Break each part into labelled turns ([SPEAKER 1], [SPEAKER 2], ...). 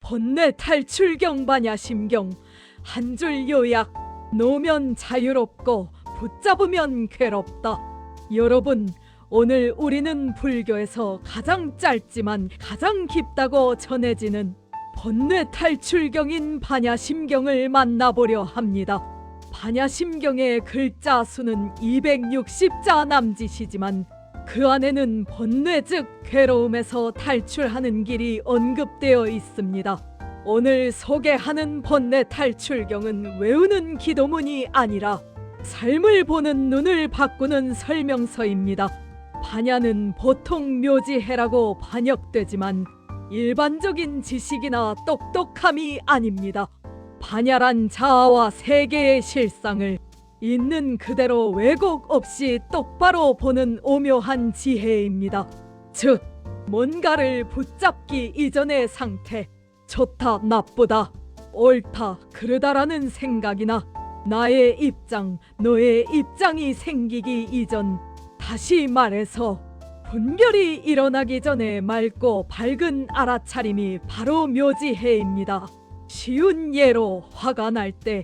[SPEAKER 1] 번뇌 탈출경 반야심경. 한 줄 요약. 놓으면 자유롭고 붙잡으면 괴롭다. 여러분, 오늘 우리는 불교에서 가장 짧지만 가장 깊다고 전해지는 번뇌 탈출경인 반야심경을 만나보려 합니다. 반야심경의 글자 수는 260자 남짓이지만 그 안에는 번뇌 즉 괴로움에서 탈출하는 길이 언급되어 있습니다. 오늘 소개하는 번뇌 탈출경은 외우는 기도문이 아니라 삶을 보는 눈을 바꾸는 설명서입니다. 반야는 보통 묘지해라고 번역되지만 일반적인 지식이나 똑똑함이 아닙니다. 반야란 자아와 세계의 실상을 있는 그대로 왜곡 없이 똑바로 보는 오묘한 지혜입니다. 즉, 뭔가를 붙잡기 이전의 상태, 좋다, 나쁘다, 옳다, 그르다라는 생각이나 나의 입장, 너의 입장이 생기기 이전, 다시 말해서 분별이 일어나기 전에 맑고 밝은 알아차림이 바로 묘지해입니다. 쉬운 예로 화가 날 때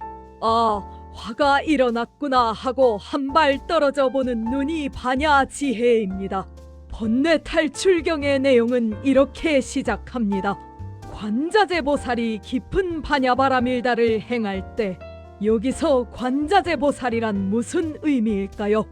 [SPEAKER 1] 화가 일어났구나 하고 한 발 떨어져 보는 눈이 반야 지혜입니다. 번뇌 탈출경의 내용은 이렇게 시작합니다. 관자재보살이 깊은 반야바라밀다를 행할 때, 여기서 관자재보살이란 무슨 의미일까요?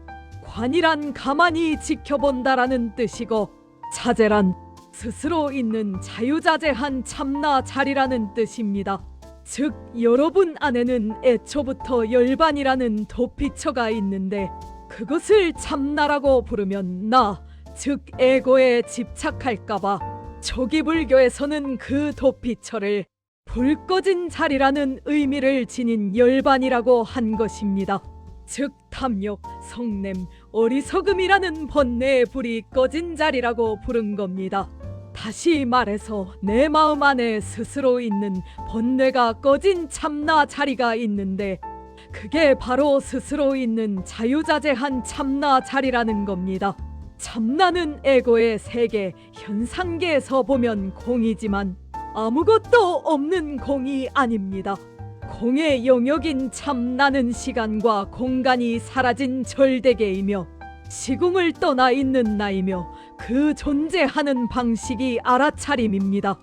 [SPEAKER 1] 관이란 가만히 지켜본다라는 뜻이고, 자재란 스스로 있는 자유자재한 참나 자리라는 뜻입니다. 즉, 여러분 안에는 애초부터 열반이라는 도피처가 있는데 그것을 참나라고 부르면 나, 즉 에고에 집착할까봐 초기불교에서는 그 도피처를 불 꺼진 자리라는 의미를 지닌 열반이라고 한 것입니다. 즉 탐욕, 성냄, 어리석음이라는 번뇌의 불이 꺼진 자리라고 부른 겁니다. 다시 말해서 내 마음 안에 스스로 있는 번뇌가 꺼진 참나 자리가 있는데 그게 바로 스스로 있는 자유자재한 참나 자리라는 겁니다. 참나는 에고의 세계, 현상계에서 보면 공이지만 아무것도 없는 공이 아닙니다. 공의 영역인 참나는 시간과 공간이 사라진 절대계이며 시공을 떠나 있는 나이며 그 존재하는 방식이 알아차림입니다.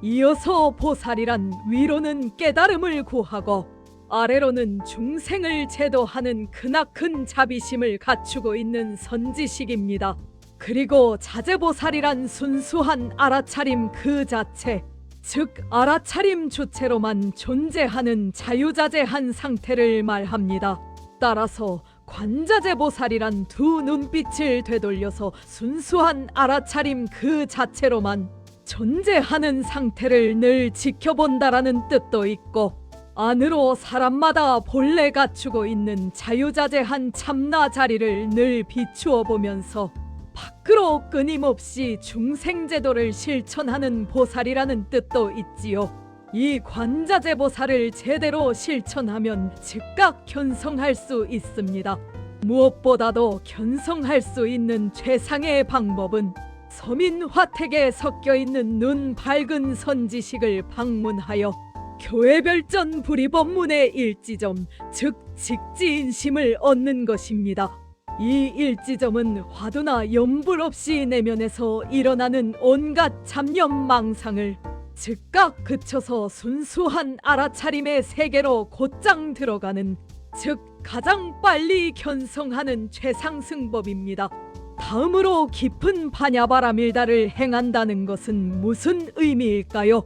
[SPEAKER 1] 이어서 보살이란 위로는 깨달음을 구하고 아래로는 중생을 제도하는 크나큰 자비심을 갖추고 있는 선지식입니다. 그리고 자재보살이란 순수한 알아차림 그 자체, 즉 알아차림 주체로만 존재하는 자유자재한 상태를 말합니다. 따라서 관자재보살이란 두 눈빛을 되돌려서 순수한 알아차림 그 자체로만 존재하는 상태를 늘 지켜본다라는 뜻도 있고, 안으로 사람마다 본래 갖추고 있는 자유자재한 참나 자리를 늘 비추어 보면서 밖으로 끊임없이 중생제도를 실천하는 보살이라는 뜻도 있지요. 이 관자재보살을 제대로 실천하면 즉각 견성할 수 있습니다. 무엇보다도 견성할 수 있는 최상의 방법은 서민화택에 섞여있는 눈 밝은 선지식을 방문하여 교회별전 불이법문의 일지점, 즉 직지인심을 얻는 것입니다. 이 일지점은 화두나 염불 없이 내면에서 일어나는 온갖 잡념 망상을 즉각 그쳐서 순수한 알아차림의 세계로 곧장 들어가는, 즉 가장 빨리 견성하는 최상승법입니다. 다음으로 깊은 반야바라밀다를 행한다는 것은 무슨 의미일까요?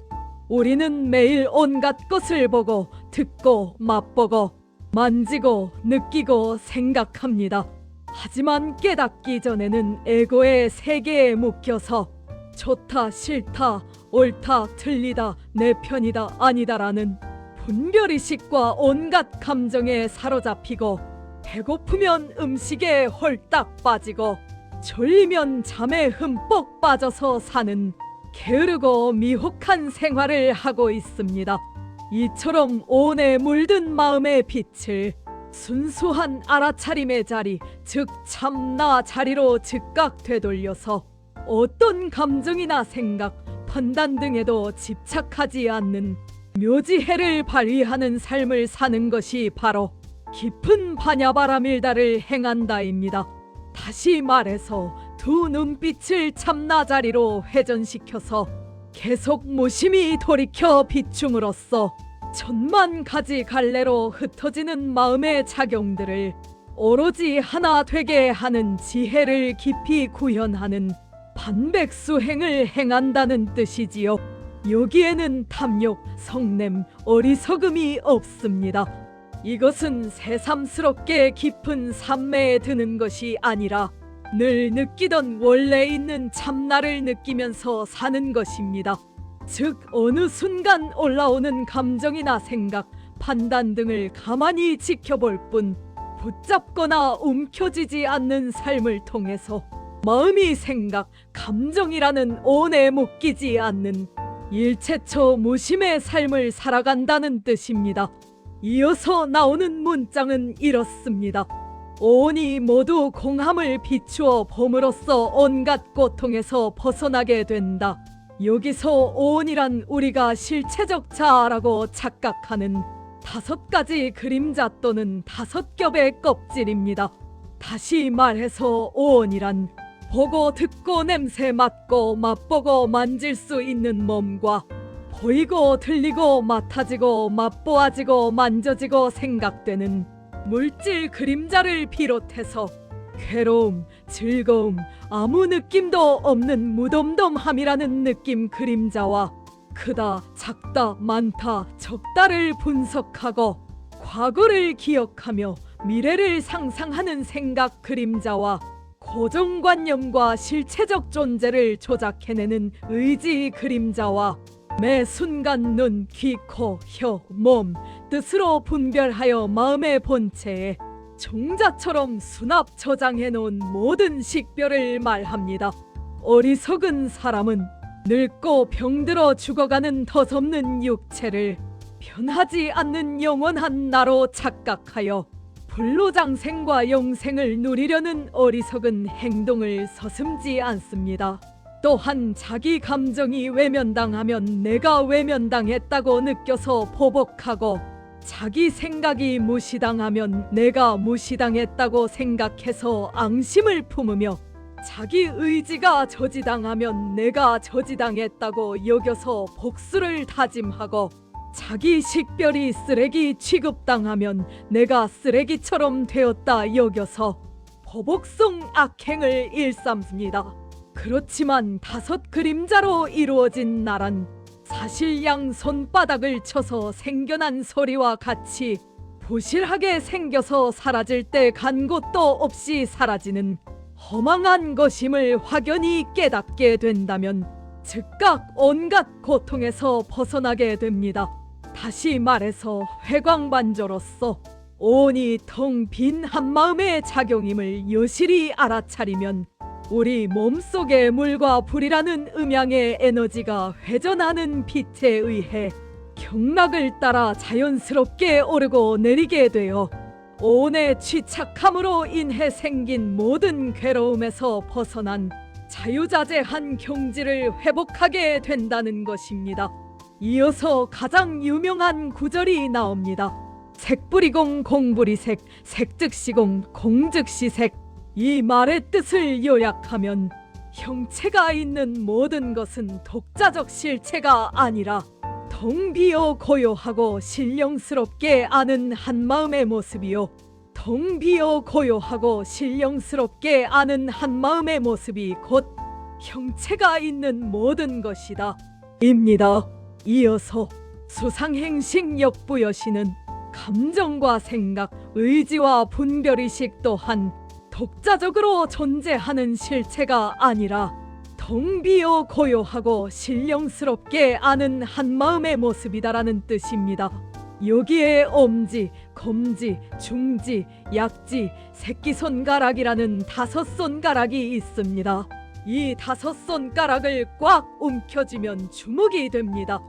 [SPEAKER 1] 우리는 매일 온갖 것을 보고 듣고 맛보고 만지고 느끼고 생각합니다. 하지만 깨닫기 전에는 에고의 세계에 묶여서 좋다 싫다 옳다 틀리다 내 편이다 아니다라는 분별의식과 온갖 감정에 사로잡히고, 배고프면 음식에 홀딱 빠지고 졸리면 잠에 흠뻑 빠져서 사는 게으르고 미혹한 생활을 하고 있습니다. 이처럼 온에 물든 마음의 빛을 순수한 알아차림의 자리, 즉 참나 자리로 즉각 되돌려서 어떤 감정이나 생각, 판단 등에도 집착하지 않는 묘지혜를 발휘하는 삶을 사는 것이 바로 깊은 반야바라밀다를 행한다입니다. 다시 말해서 두 눈빛을 참나자리로 회전시켜서 계속 무심히 돌이켜 비춤으로써 천만 가지 갈래로 흩어지는 마음의 작용들을 오로지 하나 되게 하는 지혜를 깊이 구현하는 반백수행을 행한다는 뜻이지요. 여기에는 탐욕, 성냄, 어리석음이 없습니다. 이것은 새삼스럽게 깊은 산매에 드는 것이 아니라 늘 느끼던 원래 있는 참나를 느끼면서 사는 것입니다. 즉 어느 순간 올라오는 감정이나 생각, 판단 등을 가만히 지켜볼 뿐 붙잡거나 움켜쥐지 않는 삶을 통해서 마음이 생각, 감정이라는 온에 묶이지 않는 일체처 무심의 삶을 살아간다는 뜻입니다. 이어서 나오는 문장은 이렇습니다. 오온이 모두 공함을 비추어 봄으로써 온갖 고통에서 벗어나게 된다. 여기서 오온이란 우리가 실체적 자아라고 착각하는 5가지 그림자 또는 5겹의 껍질입니다. 다시 말해서 오온이란 보고 듣고 냄새 맡고 맛보고 만질 수 있는 몸과 보이고 들리고 맡아지고 맛보아지고 만져지고 생각되는 물질 그림자를 비롯해서 괴로움, 즐거움, 아무 느낌도 없는 무덤덤함이라는 느낌 그림자와 크다, 작다, 많다, 적다를 분석하고 과거를 기억하며 미래를 상상하는 생각 그림자와 고정관념과 실체적 존재를 조작해내는 의지 그림자와 매 순간 눈, 귀, 코, 혀, 몸, 뜻으로 분별하여 마음의 본체에 종자처럼 수납 저장해놓은 모든 식별을 말합니다. 어리석은 사람은 늙고 병들어 죽어가는 덧없는 육체를 변하지 않는 영원한 나로 착각하여 불로장생과 영생을 누리려는 어리석은 행동을 서슴지 않습니다. 또한 자기 감정이 외면당하면 내가 외면당했다고 느껴서 보복하고 자기 생각이 무시당하면 내가 무시당했다고 생각해서 앙심을 품으며 자기 의지가 저지당하면 내가 저지당했다고 여겨서 복수를 다짐하고 자기 식별이 쓰레기 취급당하면 내가 쓰레기처럼 되었다 여겨서 보복성 악행을 일삼습니다. 그렇지만 5 그림자로 이루어진 나란 사실 양 손바닥을 쳐서 생겨난 소리와 같이 부실하게 생겨서 사라질 때 간 곳도 없이 사라지는 허망한 것임을 확연히 깨닫게 된다면 즉각 온갖 고통에서 벗어나게 됩니다. 다시 말해서 회광반조로서 온이 텅 빈 한마음의 작용임을 여실히 알아차리면 우리 몸속의 물과 불이라는 음양의 에너지가 회전하는 빛에 의해 경락을 따라 자연스럽게 오르고 내리게 되어 온의 취착함으로 인해 생긴 모든 괴로움에서 벗어난 자유자재한 경지를 회복하게 된다는 것입니다. 이어서 가장 유명한 구절이 나옵니다. 색불이공 공불이색, 색즉시공 공즉시색. 이 말의 뜻을 요약하면 형체가 있는 모든 것은 독자적 실체가 아니라 텅 비어 고요하고 신령스럽게 아는 한마음의 모습이요, 텅 비어 고요하고 신령스럽게 아는 한마음의 모습이 곧 형체가 있는 모든 것이다 입니다. 이어서 수상행식 역부여시는 감정과 생각, 의지와 분별의식 또한 독자적으로 존재하는 실체가 아니라 텅 비어 고요하고 신령스럽게 아는 한마음의 모습이다라는 뜻입니다. 여기에 엄지, 검지, 중지, 약지, 새끼손가락이라는 5손가락이 있습니다. 이 5손가락을 꽉 움켜쥐면 주먹이 됩니다.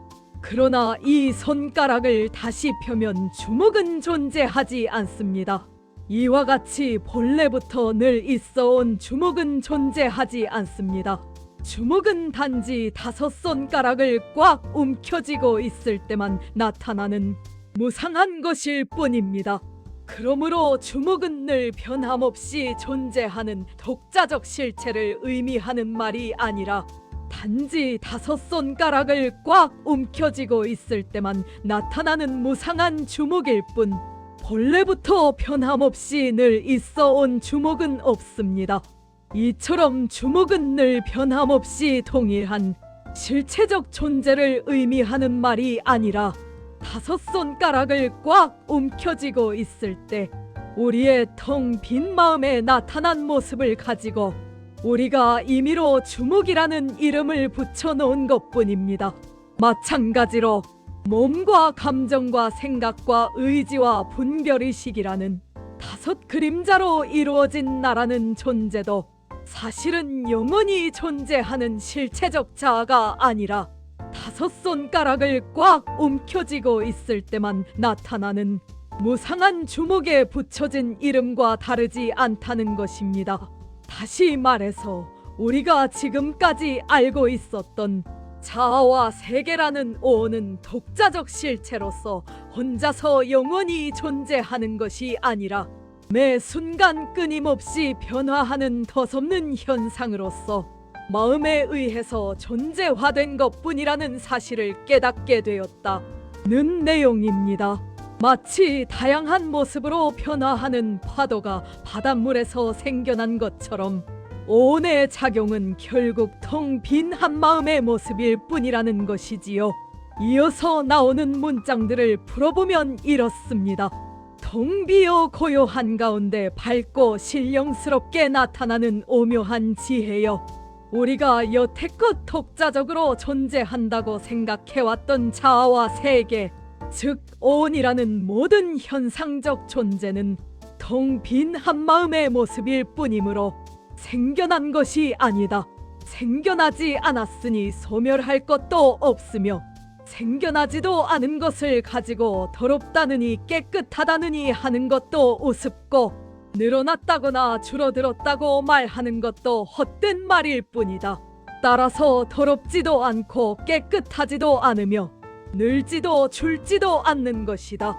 [SPEAKER 1] 그러나 이 손가락을 다시 펴면 주먹은 존재하지 않습니다. 이와 같이 본래부터 늘 있어온 주먹은 존재하지 않습니다. 주먹은 단지 5손가락을 꽉 움켜쥐고 있을 때만 나타나는 무상한 것일 뿐입니다. 그러므로 주먹은 늘 변함없이 존재하는 독자적 실체를 의미하는 말이 아니라 단지 5손가락을 꽉 움켜쥐고 있을 때만 나타나는 무상한 주먹일 뿐, 본래부터 변함없이 늘 있어온 주먹은 없습니다. 이처럼 주먹은 늘 변함없이 동일한 실체적 존재를 의미하는 말이 아니라 5손가락을 꽉 움켜쥐고 있을 때 우리의 텅 빈 마음에 나타난 모습을 가지고 우리가 임의로 주먹이라는 이름을 붙여놓은 것뿐입니다. 마찬가지로 몸과 감정과 생각과 의지와 분별의식이라는 5 그림자로 이루어진 나라는 존재도 사실은 영원히 존재하는 실체적 자아가 아니라 5손가락을 꽉 움켜쥐고 있을 때만 나타나는 무상한 주먹에 붙여진 이름과 다르지 않다는 것입니다. 다시 말해서 우리가 지금까지 알고 있었던 자아와 세계라는 오는 독자적 실체로서 혼자서 영원히 존재하는 것이 아니라 매 순간 끊임없이 변화하는 덧없는 현상으로서 마음에 의해서 존재화된 것뿐이라는 사실을 깨닫게 되었다는 내용입니다. 마치 다양한 모습으로 변화하는 파도가 바닷물에서 생겨난 것처럼 오온의 작용은 결국 텅 빈 한마음의 모습일 뿐이라는 것이지요. 이어서 나오는 문장들을 풀어보면 이렇습니다. 텅 비어 고요한 가운데 밝고 신령스럽게 나타나는 오묘한 지혜여, 우리가 여태껏 독자적으로 존재한다고 생각해왔던 자아와 세계, 즉 오온이라는 모든 현상적 존재는 텅 빈 한마음의 모습일 뿐이므로 생겨난 것이 아니다. 생겨나지 않았으니 소멸할 것도 없으며 생겨나지도 않은 것을 가지고 더럽다느니 깨끗하다느니 하는 것도 우습고 늘어났다거나 줄어들었다고 말하는 것도 헛된 말일 뿐이다. 따라서 더럽지도 않고 깨끗하지도 않으며 늘지도 줄지도 않는 것이다.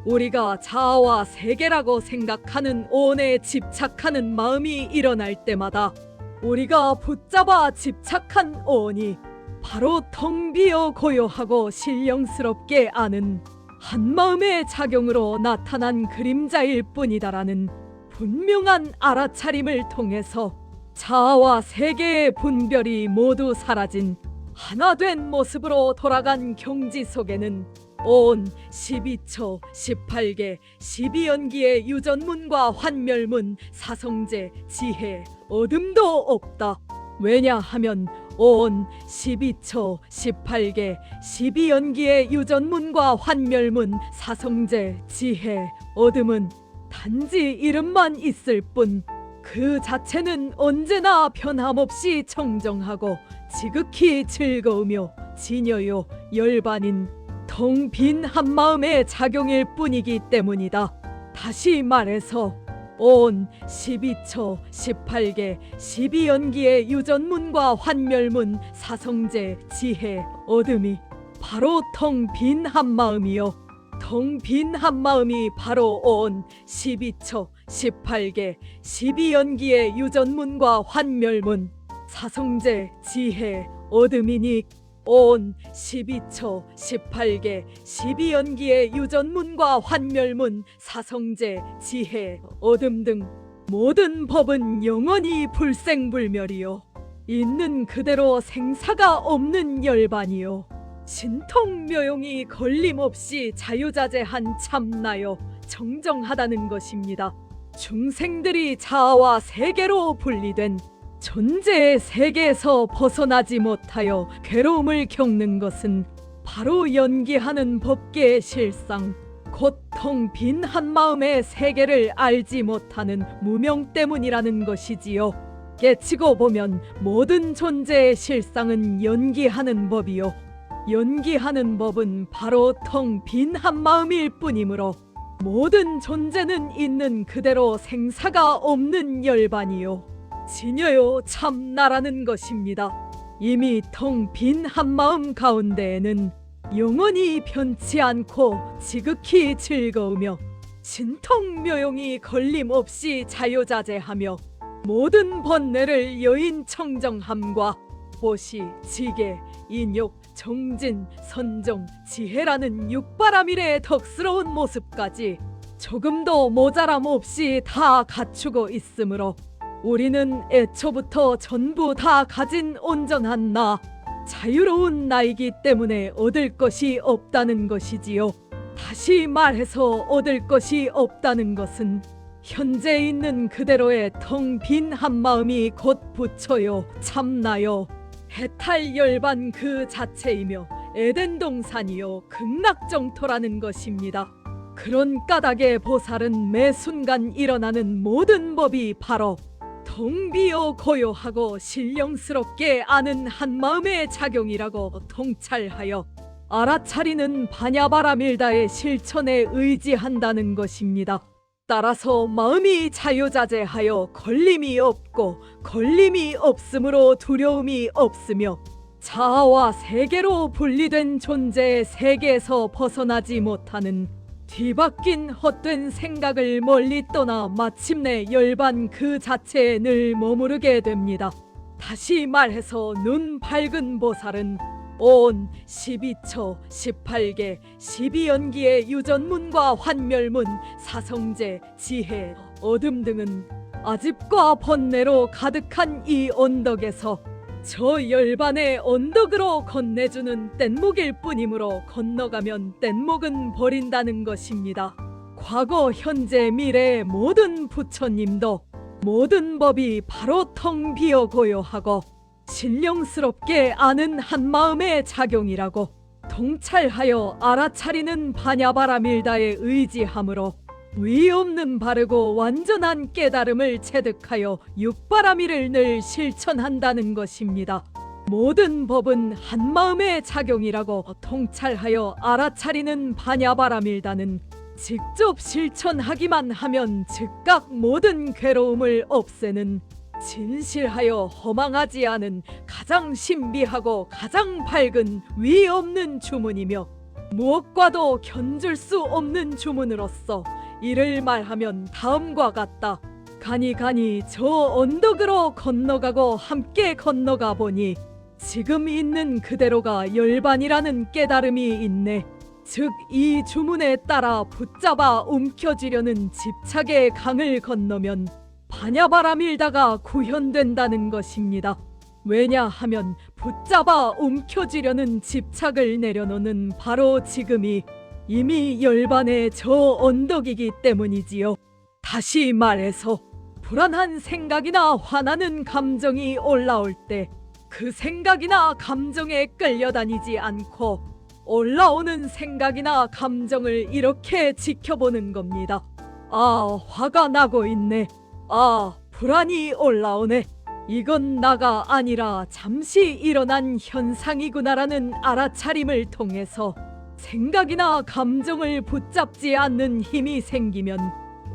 [SPEAKER 1] 우리가 자아와 세계라고 생각하는 오온에 집착하는 마음이 일어날 때마다 우리가 붙잡아 집착한 오온이 바로 텅 비어 고요하고 신령스럽게 아는 한마음의 작용으로 나타난 그림자일 뿐이다라는 분명한 알아차림을 통해서 자아와 세계의 분별이 모두 사라진 하나된 모습으로 돌아간 경지 속에는 오온 12처 18개 12연기의 유전문과 환멸문, 사성제, 지혜, 어둠도 없다. 왜냐하면 오온 12처 18개 12연기의 유전문과 환멸문, 사성제, 지혜, 어둠은 단지 이름만 있을 뿐 그 자체는 언제나 변함없이 청정하고 지극히 즐거우며 진여요 열반인 텅 빈 한마음의 작용일 뿐이기 때문이다. 다시 말해서 오온 12처 18개 12연기의 유전문과 환멸문, 사성제, 지혜, 어둠이 바로 텅 빈 한마음이요, 텅 빈 한마음이 바로 오온 12처 18개 12연기의 유전문과 환멸문, 사성제, 지혜, 어둠이니 오온 12처 18개 12연기의 유전문과 환멸문, 사성제, 지혜, 어둠 등 모든 법은 영원히 불생불멸이요, 있는 그대로 생사가 없는 열반이요, 신통묘용이 걸림없이 자유자재한 참나요 정정하다는 것입니다. 중생들이 자아와 세계로 분리된 존재의 세계에서 벗어나지 못하여 괴로움을 겪는 것은 바로 연기하는 법계의 실상, 곧 텅 빈 한마음의 세계를 알지 못하는 무명 때문이라는 것이지요. 깨치고 보면 모든 존재의 실상은 연기하는 법이요, 연기하는 법은 바로 텅 빈 한마음일 뿐이므로 모든 존재는 있는 그대로 생사가 없는 열반이요, 지녀요 참나라는 것입니다. 이미 텅 빈 한마음 가운데에는 영원히 변치 않고 지극히 즐거우며 신통묘용이 걸림없이 자유자재하며 모든 번뇌를 여인 청정함과 보시, 지계, 인욕, 정진, 선정, 지혜라는 육바라밀의 덕스러운 모습까지 조금도 모자람 없이 다 갖추고 있으므로 우리는 애초부터 전부 다 가진 온전한 나, 자유로운 나이기 때문에 얻을 것이 없다는 것이지요. 다시 말해서 얻을 것이 없다는 것은 현재 있는 그대로의 텅 빈 한마음이 곧 부처요, 참나요, 해탈 열반 그 자체이며 에덴 동산이요, 극락정토라는 것입니다. 그런 까닭에 보살은 매 순간 일어나는 모든 법이 바로 텅 비어 고요하고 신령스럽게 아는 한마음의 작용이라고 통찰하여 알아차리는 바냐바라밀다의 실천에 의지한다는 것입니다. 따라서 마음이 자유자재하여 걸림이 없고 걸림이 없으므로 두려움이 없으며 자아와 세계로 분리된 존재의 세계에서 벗어나지 못하는 뒤바뀐 헛된 생각을 멀리 떠나 마침내 열반 그 자체에 늘 머무르게 됩니다. 다시 말해서 눈 밝은 보살은 온 12처, 18개, 12연기의 유전문과 환멸문, 사성제, 지혜, 어둠 등은 아집과 번뇌로 가득한 이 언덕에서 저 열반의 언덕으로 건네주는 뗏목일 뿐이므로 건너가면 뗏목은 버린다는 것입니다. 과거, 현재, 미래의 모든 부처님도 모든 법이 바로 텅 비어 고요하고 신령스럽게 아는 한마음의 작용이라고 통찰하여 알아차리는 바냐바라밀다에 의지함으로 위없는 바르고 완전한 깨달음을 체득하여 육바라밀을 늘 실천한다는 것입니다. 모든 법은 한마음의 작용이라고 통찰하여 알아차리는 바냐바라밀다는 직접 실천하기만 하면 즉각 모든 괴로움을 없애는 진실하여 허망하지 않은 가장 신비하고 가장 밝은 위없는 주문이며 무엇과도 견줄 수 없는 주문으로서 이를 말하면 다음과 같다. 가니 저 언덕으로 건너가고 함께 건너가 보니 지금 있는 그대로가 열반이라는 깨달음이 있네. 즉 이 주문에 따라 붙잡아 움켜쥐려는 집착의 강을 건너면 바냐바라밀다가 구현된다는 것입니다. 왜냐하면 붙잡아 움켜쥐려는 집착을 내려놓는 바로 지금이 이미 열반의 저 언덕이기 때문이지요. 다시 말해서 불안한 생각이나 화나는 감정이 올라올 때 그 생각이나 감정에 끌려다니지 않고 올라오는 생각이나 감정을 이렇게 지켜보는 겁니다. 아, 화가 나고 있네. 아, 불안이 올라오네. 이건 나가 아니라 잠시 일어난 현상이구나라는 알아차림을 통해서 생각이나 감정을 붙잡지 않는 힘이 생기면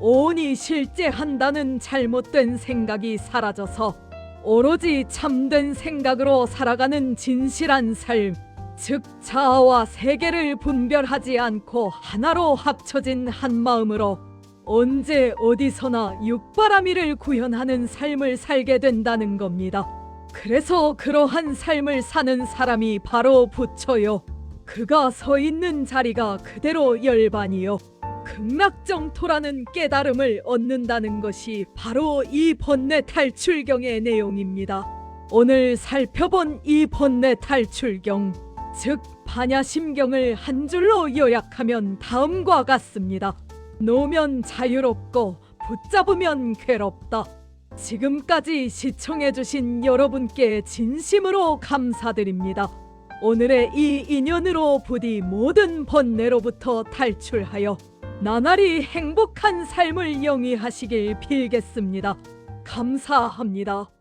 [SPEAKER 1] 오온이 실제한다는 잘못된 생각이 사라져서 오로지 참된 생각으로 살아가는 진실한 삶, 즉 자아와 세계를 분별하지 않고 하나로 합쳐진 한마음으로 언제 어디서나 육바라밀을 구현하는 삶을 살게 된다는 겁니다. 그래서 그러한 삶을 사는 사람이 바로 부처요. 그가 서 있는 자리가 그대로 열반이요. 극락정토라는 깨달음을 얻는다는 것이 바로 이 번뇌 탈출경의 내용입니다. 오늘 살펴본 이 번뇌 탈출경, 즉 반야심경을 한 줄로 요약하면 다음과 같습니다. 놓으면 자유롭고 붙잡으면 괴롭다. 지금까지 시청해주신 여러분께 진심으로 감사드립니다. 오늘의 이 인연으로 부디 모든 번뇌로부터 탈출하여 나날이 행복한 삶을 영위하시길 빌겠습니다. 감사합니다.